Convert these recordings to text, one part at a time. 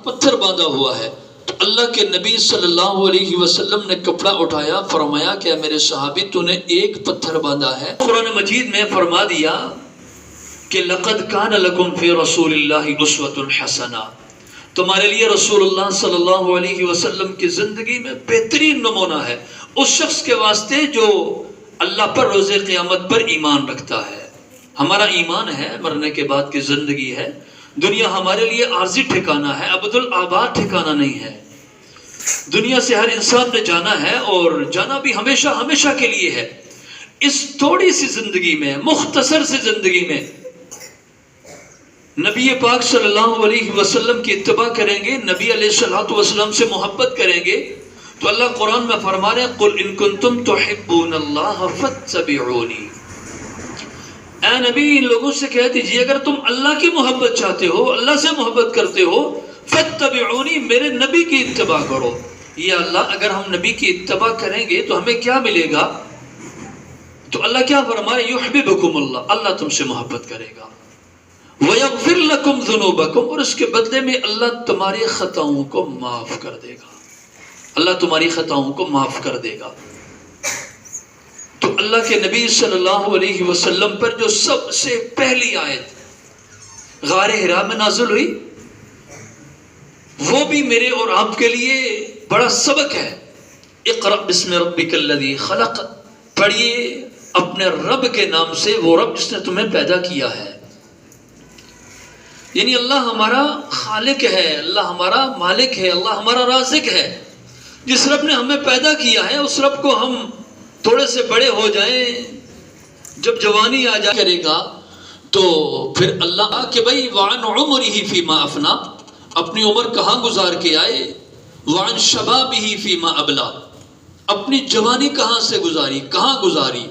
پتھر باندھا ہوا ہے۔ تو اللہ کے نبی صلی اللہ علیہ وسلم نے کپڑا اٹھایا، فرمایا کہ میرے صحابی تو نے ایک پتھر باندھا ہے۔ قرآن مجید میں فرما دیا کہ لقد کان لکم فی رسول اللہ اسوۃ حسنہ، تمہارے لیے رسول اللہ صلی اللہ علیہ وسلم کی زندگی میں بہترین نمونہ ہے اس شخص کے واسطے جو اللہ پر روز قیامت پر ایمان رکھتا ہے۔ ہمارا ایمان ہے، مرنے کے بعد کی زندگی ہے، دنیا ہمارے لیے عارضی ٹھکانہ ہے، ابد الآباد ٹھکانہ نہیں ہے۔ دنیا سے ہر انسان نے جانا ہے اور جانا بھی ہمیشہ ہمیشہ کے لیے ہے۔ اس تھوڑی سی زندگی میں، مختصر سی زندگی میں نبی پاک صلی اللہ علیہ وسلم کی اتباع کریں گے، نبی علیہ الصلوۃ والسلام سے محبت کریں گے، تو اللہ قرآن میں فرما رہے ہیں قل ان کنتم تحبون اللہ فاتبعونی، اے نبی ان لوگوں سے کہہ دیجیے اگر تم اللہ کی محبت چاہتے ہو، اللہ سے محبت کرتے ہو، فاتبعونی، میرے نبی کی اتباع کرو۔ یا اللہ اگر ہم نبی کی اتباع کریں گے تو ہمیں کیا ملے گا؟ تو اللہ کیا فرما رہے؟ یحببکم اللہ، اللہ تم سے محبت کرے گا، وَيَغْفِرْ لَكُمْ ذُنُوبَكُمْ، اور اس کے بدلے میں اللہ تمہاری خطاؤں کو معاف کر دے گا، اللہ تمہاری خطاؤں کو معاف کر دے گا۔ تو اللہ کے نبی صلی اللہ علیہ وسلم پر جو سب سے پہلی آیت غار حرا میں نازل ہوئی، وہ بھی میرے اور آپ کے لیے بڑا سبق ہے۔ اقرأ بسم ربک الذی خلق، پڑھیے اپنے رب کے نام سے، وہ رب جس نے تمہیں پیدا کیا ہے۔ یعنی اللہ ہمارا خالق ہے، اللہ ہمارا مالک ہے، اللہ ہمارا رازق ہے۔ جس رب نے ہمیں پیدا کیا ہے اس رب کو ہم تھوڑے سے بڑے ہو جائیں، جب جوانی آ جائے کرے گا تو پھر اللہ کہ بھئی وعن عمرہ فیما افنا، اپنی عمر کہاں گزار کے آئے، وعن شبابہ فیما ابلا، اپنی جوانی کہاں سے گزاری، کہاں گزاری،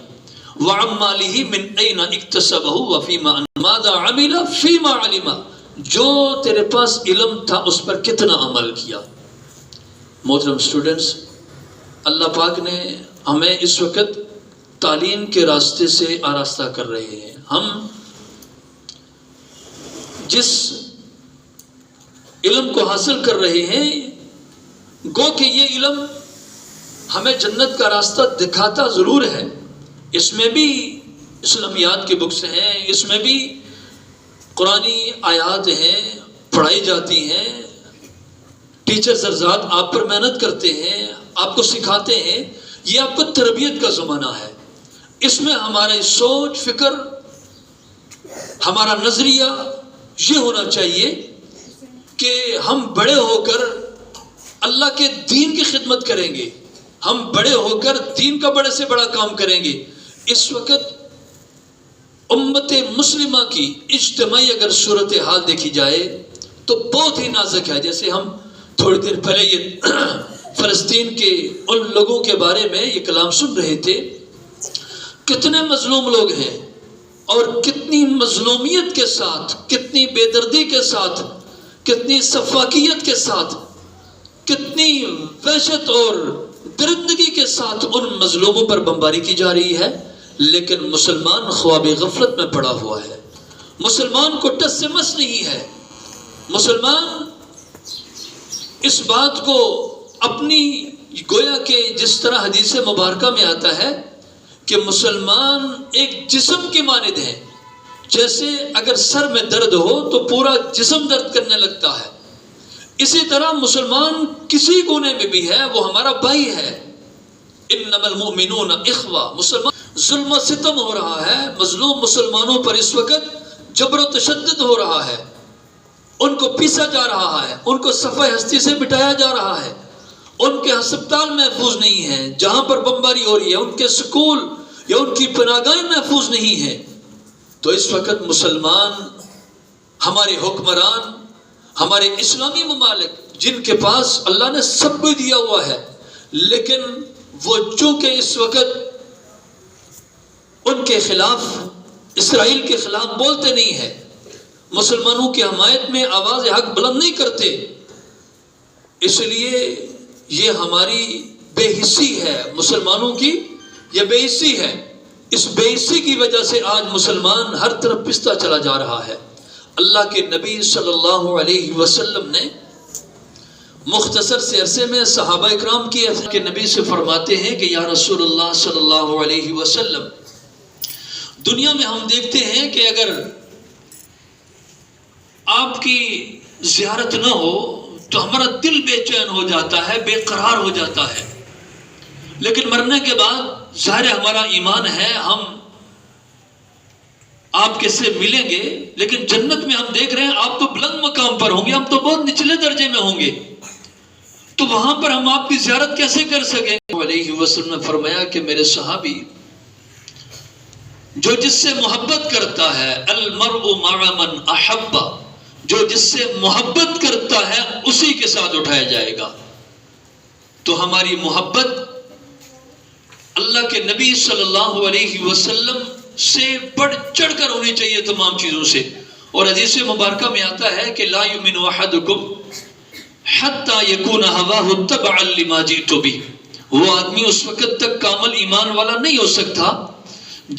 وعن مالہ من این اکتسبہ وفیما ماذا عمل فیما علم، جو تیرے پاس علم تھا اس پر کتنا عمل کیا۔ محترم اسٹوڈنٹس، اللہ پاک نے ہمیں اس وقت تعلیم کے راستے سے آراستہ کر رہے ہیں۔ ہم جس علم کو حاصل کر رہے ہیں، گو کہ یہ علم ہمیں جنت کا راستہ دکھاتا ضرور ہے، اس میں بھی اسلامیات کی بکس ہیں، اس میں بھی قرآنی آیات ہیں، پڑھائی جاتی ہیں، ٹیچرز حضرات آپ پر محنت کرتے ہیں، آپ کو سکھاتے ہیں، یہ آپ کو تربیت کا زمانہ ہے۔ اس میں ہماری سوچ، فکر، ہمارا نظریہ یہ ہونا چاہیے کہ ہم بڑے ہو کر اللہ کے دین کی خدمت کریں گے، ہم بڑے ہو کر دین کا بڑے سے بڑا کام کریں گے۔ اس وقت امت مسلمہ کی اجتماعی اگر صورتحال دیکھی جائے تو بہت ہی نازک ہے۔ جیسے ہم تھوڑی دیر پہلے یہ فلسطین کے ان لوگوں کے بارے میں یہ کلام سن رہے تھے، کتنے مظلوم لوگ ہیں اور کتنی مظلومیت کے ساتھ، کتنی بے دردی کے ساتھ، کتنی سفاکیت کے ساتھ، کتنی وحشت اور درندگی کے ساتھ ان مظلوموں پر بمباری کی جا رہی ہے، لیکن مسلمان خواب غفلت میں پڑا ہوا ہے، مسلمان کو ٹس سے مس نہیں ہے۔ مسلمان اس بات کو اپنی گویا کہ جس طرح حدیث مبارکہ میں آتا ہے کہ مسلمان ایک جسم کی مانند ہے، جیسے اگر سر میں درد ہو تو پورا جسم درد کرنے لگتا ہے، اسی طرح مسلمان کسی کونے میں بھی ہے وہ ہمارا بھائی ہے۔ انما المؤمنون اخوہ، مسلمان ظلم و ستم ہو رہا ہے، مظلوم مسلمانوں پر اس وقت جبر و تشدد ہو رہا ہے، ان کو پیسا جا رہا ہے، ان کو صفحہ ہستی سے مٹایا جا رہا ہے، ان کے ہسپتال محفوظ نہیں ہیں، جہاں پر بمباری ہو رہی ہے ان کے سکول یا ان کی پناہگاہیں محفوظ نہیں ہیں۔ تو اس وقت مسلمان، ہمارے حکمران، ہمارے اسلامی ممالک جن کے پاس اللہ نے سب کچھ دیا ہوا ہے، لیکن وہ چونکہ اس وقت ان کے خلاف، اسرائیل کے خلاف بولتے نہیں ہیں، مسلمانوں کی حمایت میں آواز حق بلند نہیں کرتے، اس لیے یہ ہماری بے حسی ہے، مسلمانوں کی یہ بے حسی ہے۔ اس بے حسی کی وجہ سے آج مسلمان ہر طرف پستا چلا جا رہا ہے۔ اللہ کے نبی صلی اللہ علیہ وسلم نے مختصر سے عرصے میں صحابہ اکرام کے نبی سے فرماتے ہیں کہ یا رسول اللہ صلی اللہ علیہ وسلم، دنیا میں ہم دیکھتے ہیں کہ اگر آپ کی زیارت نہ ہو تو ہمارا دل بے چین ہو جاتا ہے، بے قرار ہو جاتا ہے، لیکن مرنے کے بعد ظاہر ہمارا ایمان ہے، ہم آپ کے سے ملیں گے، لیکن جنت میں ہم دیکھ رہے ہیں آپ تو بلند مقام پر ہوں گے، ہم تو بہت نچلے درجے میں ہوں گے، تو وہاں پر ہم آپ کی زیارت کیسے کر سکیں؟ علیہ وسلم نے فرمایا کہ میرے صحابی، جو جس سے محبت کرتا ہے، المرء مع من احب، جو جس سے محبت کرتا ہے اسی کے ساتھ اٹھایا جائے گا، تو ہماری محبت اللہ کے نبی صلی اللہ علیہ وسلم سے بڑھ چڑھ کر ہونی چاہیے تمام چیزوں سے۔ اور حدیث مبارکہ میں آتا ہے کہ لا یؤمن احدکم حتی یکون ہواہ تبعا لما جئت بہ، وہ آدمی اس وقت تک کامل ایمان والا نہیں ہو سکتا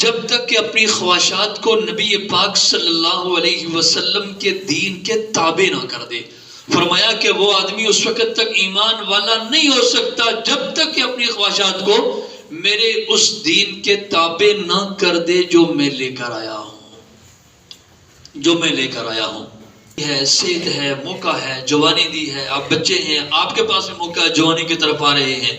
جب تک کہ اپنی خواہشات کو نبی پاک صلی اللہ علیہ وسلم کے دین کے تابع نہ کر دے۔ فرمایا کہ وہ آدمی اس وقت تک ایمان والا نہیں ہو سکتا جب تک کہ اپنی خواہشات کو میرے اس دین کے تابع نہ کر دے جو میں لے کر آیا ہوں، ہے صحت ہے، موقع ہے، جوانی دی ہے، آپ بچے ہیں، آپ کے پاس موقع ہے، جوانی کی طرف آ رہے ہیں،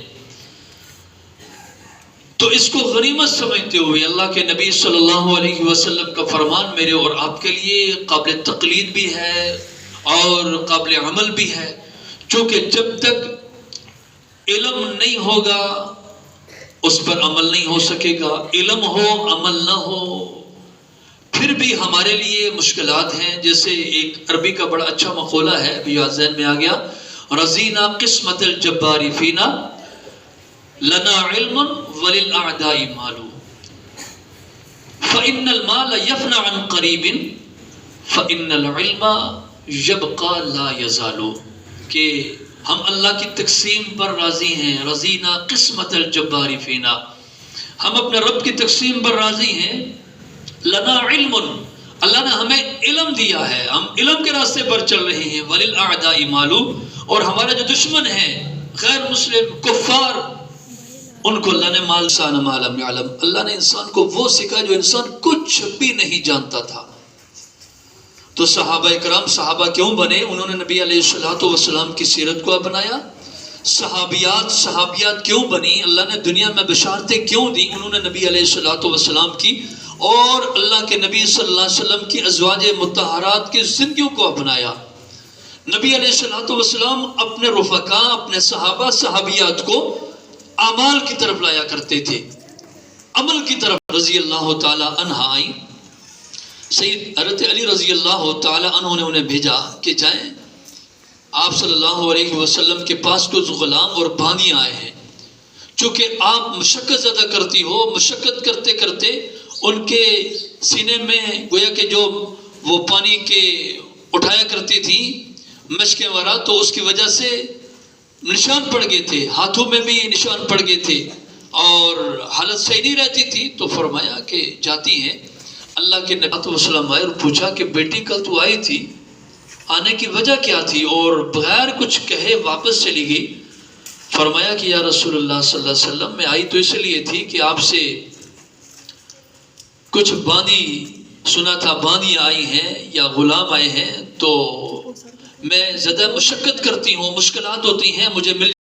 تو اس کو غنیمت سمجھتے ہوئے اللہ کے نبی صلی اللہ علیہ وسلم کا فرمان میرے اور آپ کے لیے قابل تقلید بھی ہے اور قابل عمل بھی ہے، چونکہ جب تک علم نہیں ہوگا اس پر عمل نہیں ہو سکے گا، علم ہو عمل نہ ہو پھر بھی ہمارے لیے مشکلات ہیں۔ جیسے ایک عربی کا بڑا اچھا مقولہ ہے، ابھی یاد ذہن میں آ گیا، رضینا قسمت الجبار فینا لنا علم وللأعداء مال فإن المال يفنى عن قریب فإن العلم يبقى لا يزال، کہ ہم اللہ کی تقسیم پر راضی ہیں، رضینا قسمت الجبار فینا، ہم اپنے رب کی تقسیم پر راضی ہیں، لنا علم، اللہ نے ہمیں علم دیا ہے، ہم علم کے راستے پر چل رہے ہیں، وللأعداء مال، اور ہمارے جو دشمن ہیں غیر مسلم کفار ان کو اللہ نے مال سان ما لم یعلم، اللہ نے انسان کو وہ سکھا جو انسان کچھ بھی نہیں جانتا تھا۔ تو صحابہ اکرام صحابہ کیوں بنے؟ انہوں نے نبی علیہ الصلوۃ والسلام کی سیرت کو اپنایا۔ صحابیات کیوں بنی؟ اللہ نے دنیا میں بشارتیں کیوں دی؟ انہوں نے نبی علیہ الصلوۃ والسلام کی اور اللہ کے نبی صلی اللہ علیہ وسلم کی ازواج مطہرات کی زندگیوں کو اپنایا۔ نبی علیہ الصلوۃ والسلام اپنے رفقا، اپنے صحابہ صحابیات کو اعمال کی طرف لایا کرتے تھے، عمل کی طرف۔ رضی اللہ تعالی عنہ آئی، سید حضرت علی رضی اللہ تعالی عنہ نے انہیں بھیجا کہ جائیں آپ صلی اللہ علیہ وسلم کے پاس کچھ غلام اور باندیاں آئے ہیں، چونکہ آپ مشقت زیادہ کرتی ہو، مشقت کرتے کرتے ان کے سینے میں گویا کہ جو وہ پانی کے اٹھایا کرتی تھی مشقیں وغیرہ، تو اس کی وجہ سے نشان پڑ گئے تھے، ہاتھوں میں بھی نشان پڑ گئے تھے اور حالت صحیح نہیں رہتی تھی۔ تو فرمایا کہ جاتی ہیں، اللہ کے نبی وسلم آئے اور پوچھا کہ بیٹی کل تو آئی تھی، آنے کی وجہ کیا تھی اور بغیر کچھ کہے واپس چلی گئی؟ فرمایا کہ یا رسول اللہ صلی اللہ علیہ وسلم میں آئی تو اس لیے تھی کہ آپ سے کچھ باندی سنا تھا، باندی آئی ہیں یا غلام آئے ہیں، تو میں زیادہ مشقت کرتی ہوں، مشکلات ہوتی ہیں، مجھے مل